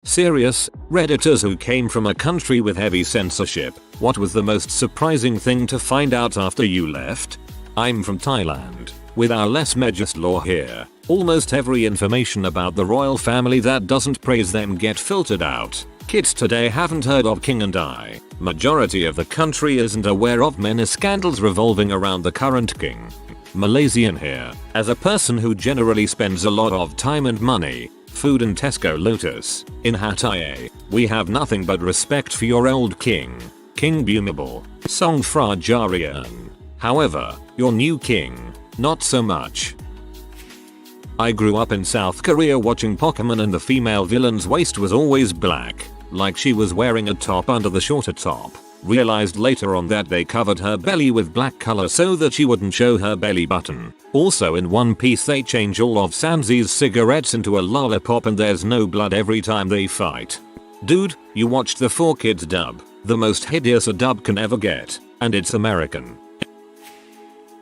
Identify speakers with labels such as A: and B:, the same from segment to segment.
A: Serious, Redditors who came from a country with heavy censorship, what was the most surprising thing to find out after you left? I'm from Thailand. With our less majorist law here, almost every information about the royal family that doesn't praise them get filtered out. Kids today haven't heard of King and I. Majority of the country isn't aware of many scandals revolving around the current king. Malaysian here. As a person who generally spends a lot of time and money, food and Tesco Lotus, in Hatai, we have nothing but respect for your old king. King Bhumibol, Song Fra Jarian. However, your new king, not so much. I grew up in South Korea watching Pokemon and the female villain's waist was always black, like she was wearing a top under the shorter top. Realized later on that they covered her belly with black color so that she wouldn't show her belly button. Also in One Piece they change all of Sanji's cigarettes into a lollipop and there's no blood every time they fight. Dude, you watched the 4Kids dub, the most hideous a dub can ever get, and it's American.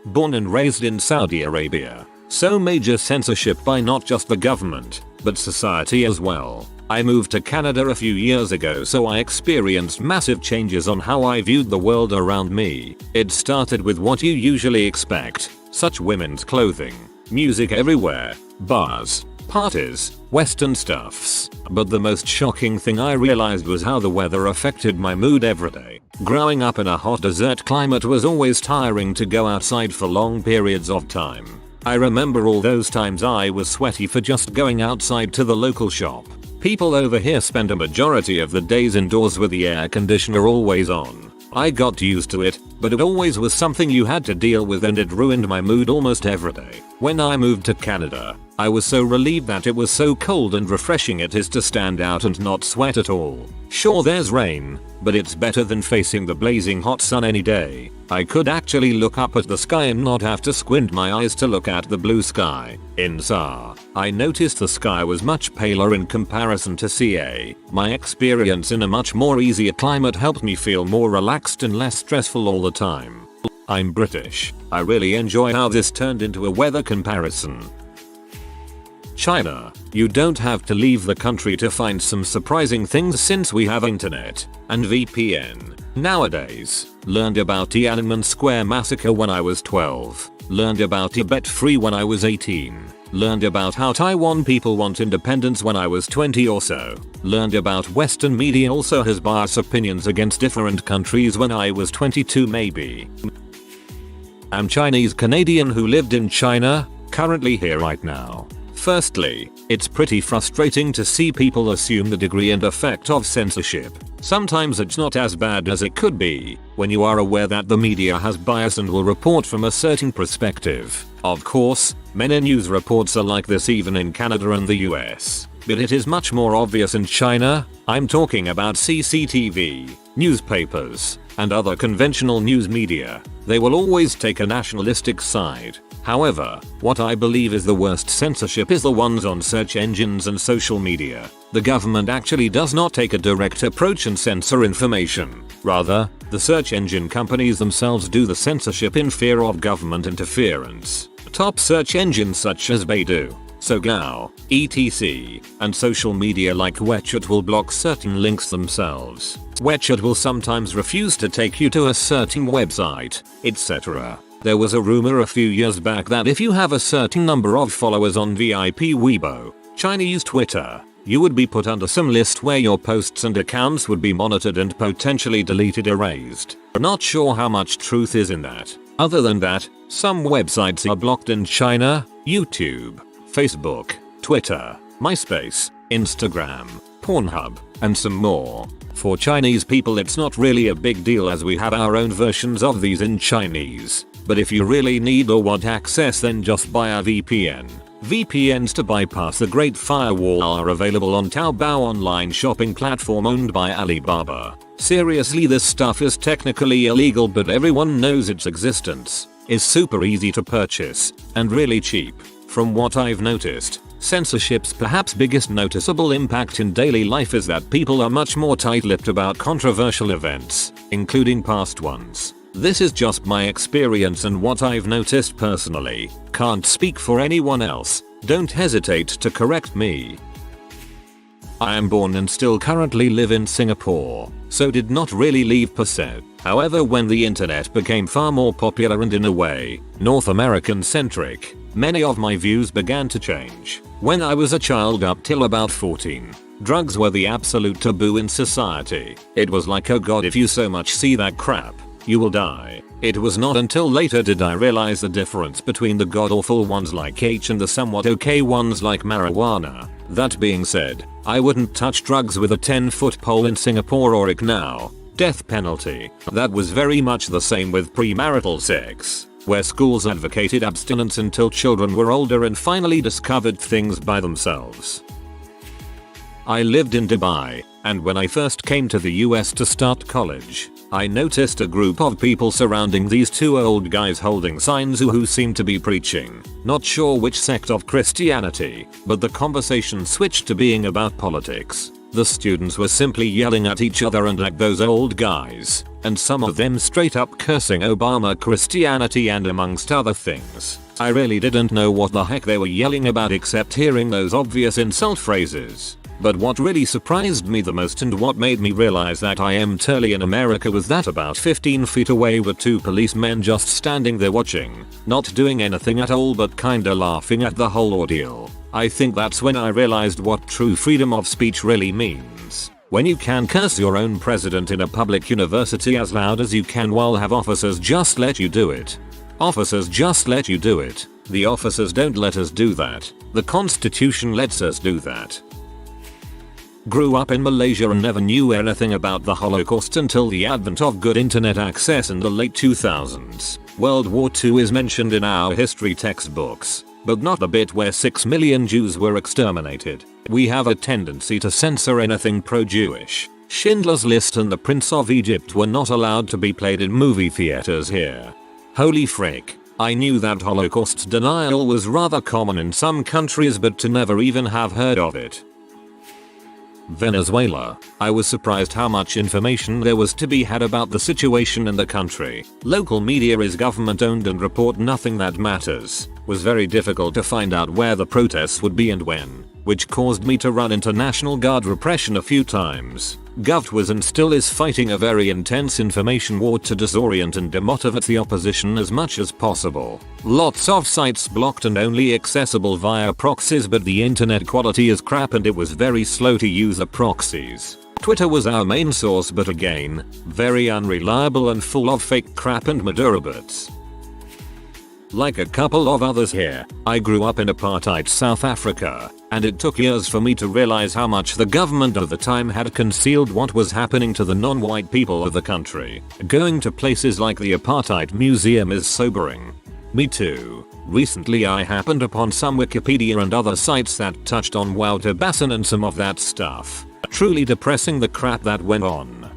A: Born and raised in Saudi Arabia, so major censorship by not just the government, but society as well. I moved to Canada a few years ago so I experienced massive changes on how I viewed the world around me. It started with what you usually expect, such women's clothing, music everywhere, bars, parties, western stuffs. But the most shocking thing I realized was how the weather affected my mood every day. Growing up in a hot desert climate was always tiring to go outside for long periods of time. I remember all those times I was sweaty for just going outside to the local shop. People over here spend a majority of the days indoors with the air conditioner always on. I got used to it, but it always was something you had to deal with and it ruined my mood almost every day. When I moved to Canada, I was so relieved that it was so cold and refreshing it is to stand out and not sweat at all. Sure there's rain, but it's better than facing the blazing hot sun any day. I could actually look up at the sky and not have to squint my eyes to look at the blue sky. In SAR, I noticed the sky was much paler in comparison to CA. My experience in a much more easier climate helped me feel more relaxed and less stressful all the time. I'm British. I really enjoy how this turned into a weather comparison. China, you don't have to leave the country to find some surprising things since we have internet and VPN. Nowadays, learned about Tiananmen Square massacre when I was 12, learned about Tibet Free when I was 18, learned about how Taiwan people want independence when I was 20 or so, learned about Western media also has biased opinions against different countries when I was 22 maybe. I'm Chinese Canadian who lived in China, currently here right now. Firstly, it's pretty frustrating to see people assume the degree and effect of censorship. Sometimes it's not as bad as it could be, when you are aware that the media has bias and will report from a certain perspective. Of course, many news reports are like this even in Canada and the US. But it is much more obvious in China. I'm talking about CCTV, newspapers, and other conventional news media. They will always take a nationalistic side. However, what I believe is the worst censorship is the ones on search engines and social media. The government actually does not take a direct approach and censor information. Rather, the search engine companies themselves do the censorship in fear of government interference. Top search engines such as Baidu, Sogao, etc., and social media like WeChat will block certain links themselves. WeChat will sometimes refuse to take you to a certain website, etc. There was a rumor a few years back that if you have a certain number of followers on VIP Weibo, Chinese Twitter, you would be put under some list where your posts and accounts would be monitored and potentially deleted erased. Not sure how much truth is in that. Other than that, some websites are blocked in China, YouTube, Facebook, Twitter, MySpace, Instagram, Pornhub, and some more. For Chinese people it's not really a big deal as we have our own versions of these in Chinese. But if you really need or want access then just buy a VPN. VPNs to bypass the Great Firewall are available on Taobao online shopping platform owned by Alibaba. Seriously, this stuff is technically illegal but everyone knows its existence, is super easy to purchase, and really cheap. From what I've noticed, censorship's perhaps biggest noticeable impact in daily life is that people are much more tight-lipped about controversial events, including past ones. This is just my experience and what I've noticed personally. Can't speak for anyone else. Don't hesitate to correct me. I am born and still currently live in Singapore, so did not really leave per se. However, when the internet became far more popular and in a way, North American centric, many of my views began to change. When I was a child up till about 14, drugs were the absolute taboo in society. It was like, oh god, if you so much see that crap, you will die. It was not until later did I realize the difference between the god-awful ones like H and the somewhat okay ones like marijuana. That being said, I wouldn't touch drugs with a 10-foot pole in Singapore or now. Death penalty. That was very much the same with premarital sex, where schools advocated abstinence until children were older and finally discovered things by themselves. I lived in Dubai, and when I first came to the US to start college, I noticed a group of people surrounding these two old guys holding signs who seemed to be preaching. Not sure which sect of Christianity, but the conversation switched to being about politics. The students were simply yelling at each other and at those old guys, and some of them straight up cursing Obama, Christianity, and amongst other things. I really didn't know what the heck they were yelling about except hearing those obvious insult phrases. But what really surprised me the most and what made me realize that I am totally in America was that about 15 feet away were two policemen just standing there watching, not doing anything at all but kinda laughing at the whole ordeal. I think that's when I realized what true freedom of speech really means. When you can curse your own president in a public university as loud as you can while have officers just let you do it. Officers just let you do it. The officers don't let us do that. The Constitution lets us do that. Grew up in Malaysia and never knew anything about the Holocaust until the advent of good internet access in the late 2000s. World War II is mentioned in our history textbooks, but not the bit where 6 million Jews were exterminated. We have a tendency to censor anything pro-Jewish. Schindler's List and The Prince of Egypt were not allowed to be played in movie theaters here. Holy frick. I knew that Holocaust denial was rather common in some countries, but to never even have heard of it. Venezuela. I was surprised how much information there was to be had about the situation in the country. Local media is government owned and report nothing that matters. Was very difficult to find out where the protests would be and when, which caused me to run into National Guard repression a few times. Gov was and still is fighting a very intense information war to disorient and demotivate the opposition as much as possible. Lots of sites blocked and only accessible via proxies, but the internet quality is crap and it was very slow to use the proxies. Twitter was our main source, but again, very unreliable and full of fake crap and madurabots. Like a couple of others here, I grew up in apartheid South Africa, and it took years for me to realize how much the government of the time had concealed what was happening to the non-white people of the country. Going to places like the Apartheid Museum is sobering. Me too. Recently I happened upon some Wikipedia and other sites that touched on Walter Basson and some of that stuff. Truly depressing, the crap that went on.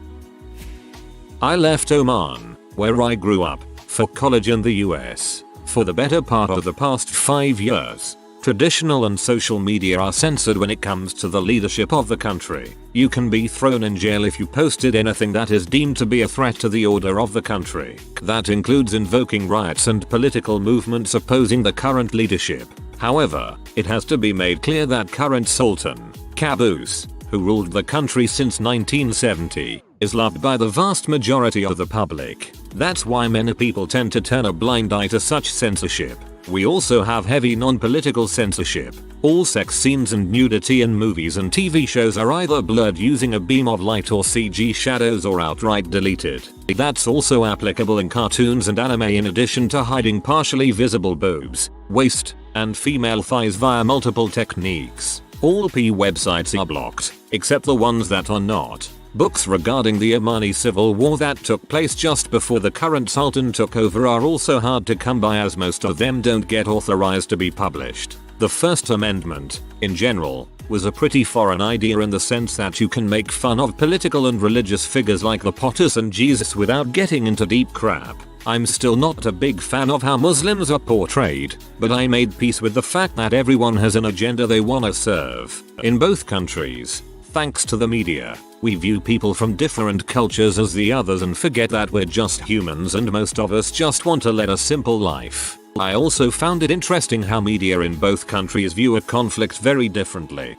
A: I left Oman, where I grew up, for college in the US. For the better part of the past 5 years, traditional and social media are censored when it comes to the leadership of the country. You can be thrown in jail if you posted anything that is deemed to be a threat to the order of the country. That includes invoking riots and political movements opposing the current leadership. However, it has to be made clear that current Sultan, Qaboos, who ruled the country since 1970, is loved by the vast majority of the public. That's why many people tend to turn a blind eye to such censorship. We also have heavy non-political censorship. All sex scenes and nudity in movies and TV shows are either blurred using a beam of light or CG shadows or outright deleted. That's also applicable in cartoons and anime, in addition to hiding partially visible boobs, waist, and female thighs via multiple techniques. All P websites are blocked, except the ones that are not. Books regarding the Omani civil war that took place just before the current sultan took over are also hard to come by, as most of them don't get authorized to be published. The First Amendment, in general, was a pretty foreign idea in the sense that you can make fun of political and religious figures like the Potters and Jesus without getting into deep crap. I'm still not a big fan of how Muslims are portrayed, but I made peace with the fact that everyone has an agenda they wanna serve. In both countries, thanks to the media, we view people from different cultures as the others and forget that we're just humans and most of us just want to lead a simple life. I also found it interesting how media in both countries view a conflict very differently.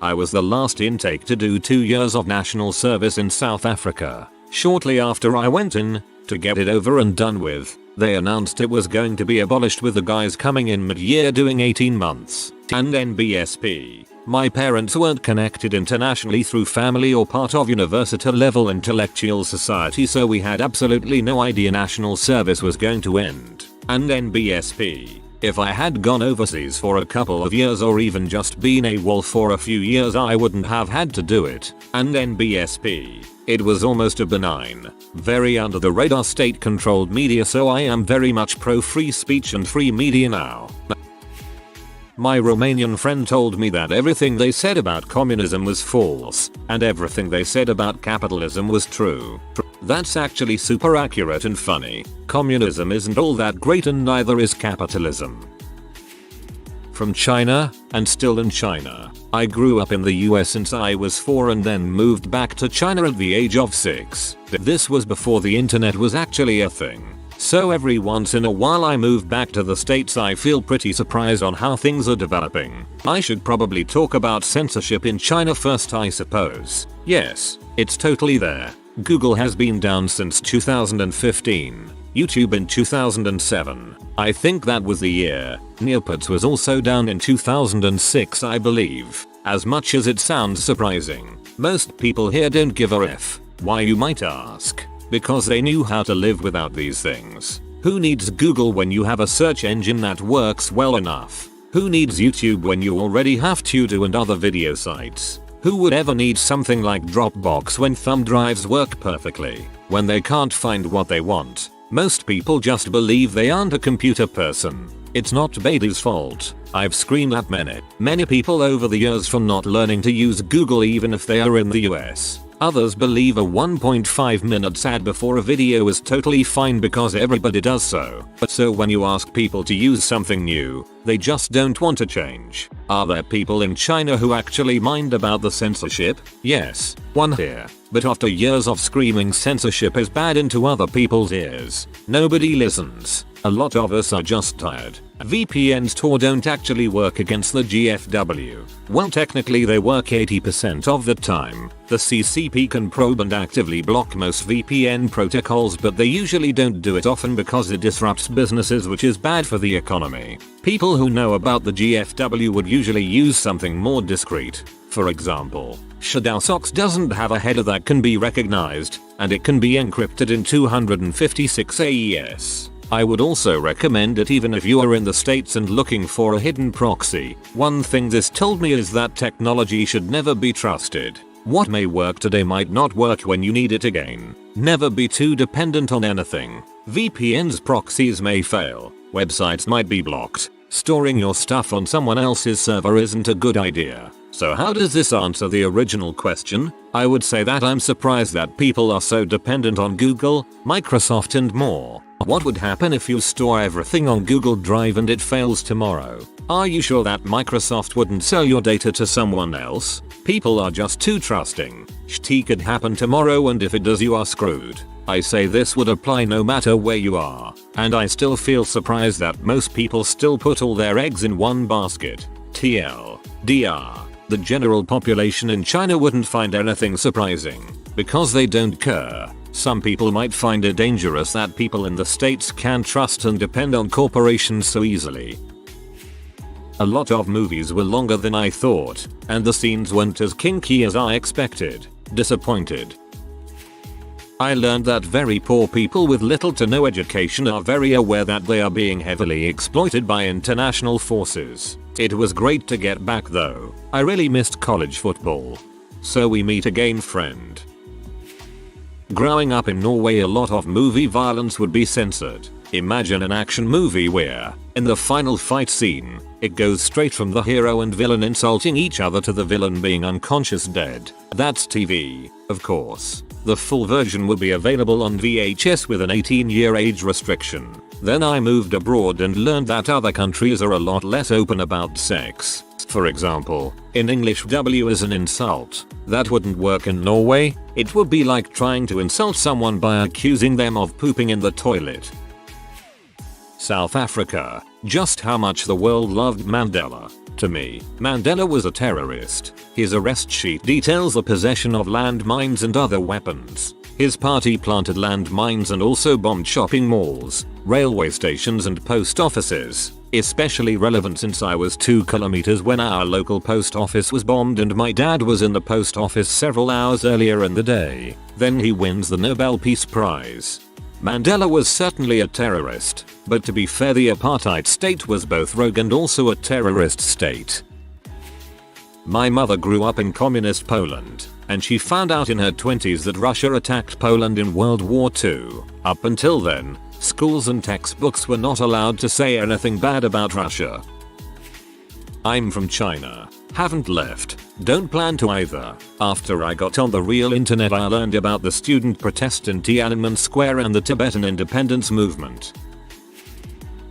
A: I was the last intake to do 2 years of national service in South Africa. Shortly after I went in, to get it over and done with, they announced it was going to be abolished with the guys coming in mid-year doing 18 months. And NBSP. My parents weren't connected internationally through family or part of university level intellectual society, so we had absolutely no idea national service was going to end. And NBSP. If I had gone overseas for a couple of years or even just been AWOL for a few years, I wouldn't have had to do it. And NBSP. It was almost a benign, very under the radar state controlled media, so I am very much pro free speech and free media now. My Romanian friend told me that everything they said about communism was false, and everything they said about capitalism was true. That's actually super accurate and funny. Communism isn't all that great and neither is capitalism. From China, and still in China. I grew up in the US since I was 4 and then moved back to China at the age of 6. This was before the internet was actually a thing. So every once in a while I move back to the States. I feel pretty surprised on how things are developing. I should probably talk about censorship in China first, I suppose. Yes, it's totally there. Google has been down since 2015. YouTube in 2007. I think that was the year. Neopets was also down in 2006, I believe. As much as it sounds surprising, most people here don't give a F. Why, you might ask? Because they knew how to live without these things. Who needs Google when you have a search engine that works well enough? Who needs YouTube when you already have Tudo and other video sites? Who would ever need something like Dropbox when thumb drives work perfectly? When they can't find what they want, most people just believe they aren't a computer person. It's not Beatty's fault. I've screamed at many people over the years for not learning to use Google even if they are in the US. Others believe a 1.5 minute ad before a video is totally fine because everybody does so. But so when you ask people to use something new, they just don't want to change. Are there people in China who actually mind about the censorship? Yes, one here. But after years of screaming censorship is bad into other people's ears, nobody listens. A lot of us are just tired. VPNs don't actually work against the GFW. Well, technically they work 80% of the time. The CCP can probe and actively block most VPN protocols, but they usually don't do it often because it disrupts businesses, which is bad for the economy. People who know about the GFW would usually use something more discreet. For example, Shadowsocks doesn't have a header that can be recognized, and it can be encrypted in 256 AES. I would also recommend it even if you are in the States and looking for a hidden proxy. One thing this told me is that technology should never be trusted. What may work today might not work when you need it again. Never be too dependent on anything. VPN's proxies may fail. Websites might be blocked. Storing your stuff on someone else's server isn't a good idea. So how does this answer the original question? I would say that I'm surprised that people are so dependent on Google, Microsoft and more. What would happen if you store everything on Google Drive and it fails tomorrow? Are you sure that Microsoft wouldn't sell your data to someone else? People are just too trusting. Shit could happen tomorrow, and if it does, you are screwed. I say this would apply no matter where you are. And I still feel surprised that most people still put all their eggs in one basket. TLDR. The general population in China wouldn't find anything surprising, because they don't care. Some people might find it dangerous that people in the States can trust and depend on corporations so easily. A lot of movies were longer than I thought, and the scenes weren't as kinky as I expected. Disappointed. I learned that very poor people with little to no education are very aware that they are being heavily exploited by international forces. It was great to get back though. I really missed college football. So we meet again, friend. Growing up in Norway, a lot of movie violence would be censored. Imagine an action movie where, in the final fight scene, it goes straight from the hero and villain insulting each other to the villain being unconscious dead. That's TV, of course. The full version would be available on VHS with an 18-year age restriction. Then I moved abroad and learned that other countries are a lot less open about sex. For example, in English, W is an insult. That wouldn't work in Norway. It would be like trying to insult someone by accusing them of pooping in the toilet. South Africa. Just how much the world loved Mandela. To me, Mandela was a terrorist. His arrest sheet details the possession of landmines and other weapons. His party planted landmines and also bombed shopping malls, railway stations and post offices. Especially relevant since I was 2 kilometers when our local post office was bombed and my dad was in the post office several hours earlier in the day. Then he wins the Nobel Peace Prize. Mandela was certainly a terrorist, but to be fair, the apartheid state was both rogue and also a terrorist state. My mother grew up in communist Poland, and she found out in her 20s that Russia attacked Poland in World War II. Up until then, schools and textbooks were not allowed to say anything bad about Russia. I'm from China. Haven't left. Don't plan to either. After I got on the real internet, I learned about the student protest in Tiananmen Square and the Tibetan independence movement.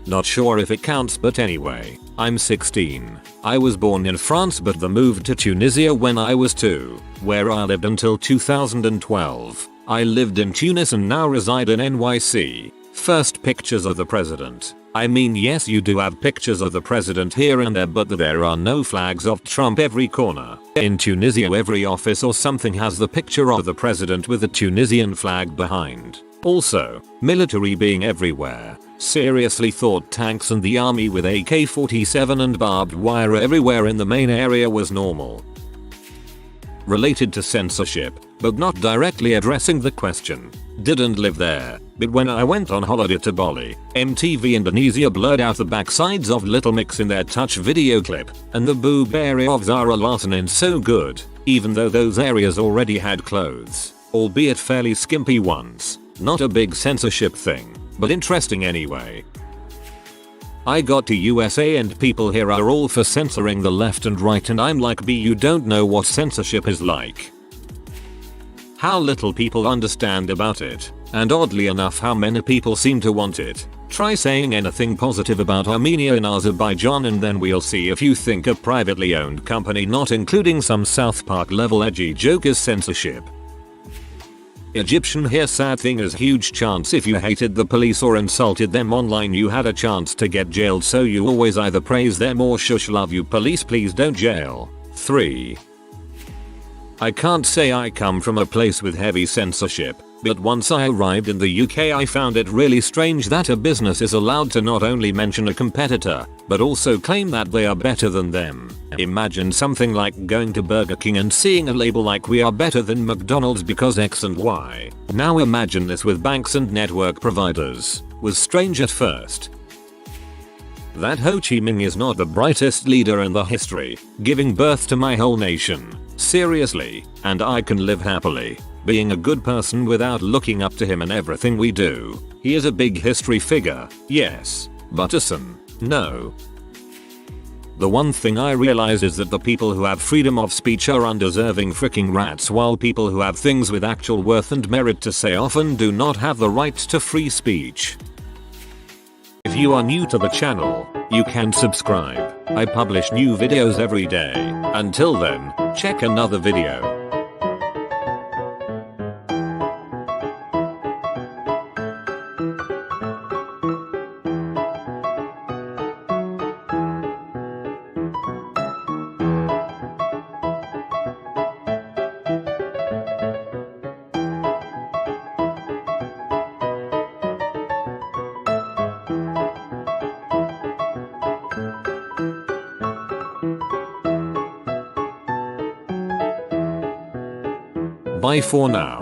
A: Not sure if it counts, but anyway, I'm 16. I was born in France but moved to Tunisia when I was 2, where I lived until 2012. I lived in Tunis and now reside in NYC. First pictures of the president. I mean, yes, you do have pictures of the president here and there, but there are no flags of Trump every corner. In Tunisia, every office or something has the picture of the president with the Tunisian flag behind. Also, military being everywhere. Seriously thought tanks and the army with AK-47 and barbed wire everywhere in the main area was normal. Related to censorship, but not directly addressing the question. Didn't live there, but when I went on holiday to Bali, MTV Indonesia blurred out the backsides of Little Mix in their touch video clip, and the boob area of Zara Larsson in So Good, even though those areas already had clothes, albeit fairly skimpy ones. Not a big censorship thing, but interesting anyway. I got to USA and people here are all for censoring the left and right, and I'm like, you don't know what censorship is like. How little people understand about it, and oddly enough how many people seem to want it. Try saying anything positive about Armenia and Azerbaijan and then we'll see if you think a privately owned company not including some South Park level edgy joke is censorship. Egyptian here, sad thing is huge chance if you hated the police or insulted them online you had a chance to get jailed, so you always either praise them or shush love you police please don't jail. 3. I can't say I come from a place with heavy censorship, but once I arrived in the UK I found it really strange that a business is allowed to not only mention a competitor, but also claim that they are better than them. Imagine something like going to Burger King and seeing a label like "We are better than McDonald's because X and Y." Now imagine this with banks and network providers. Was strange at first. That Ho Chi Minh is not the brightest leader in the history, giving birth to my whole nation. Seriously, and I can live happily, being a good person without looking up to him in everything we do. He is a big history figure, yes, but a son, no. The one thing I realize is that the people who have freedom of speech are undeserving freaking rats, while people who have things with actual worth and merit to say often do not have the right to free speech. If you are new to the channel, you can subscribe. I publish new videos every day. Until then, check another video. Bye for now.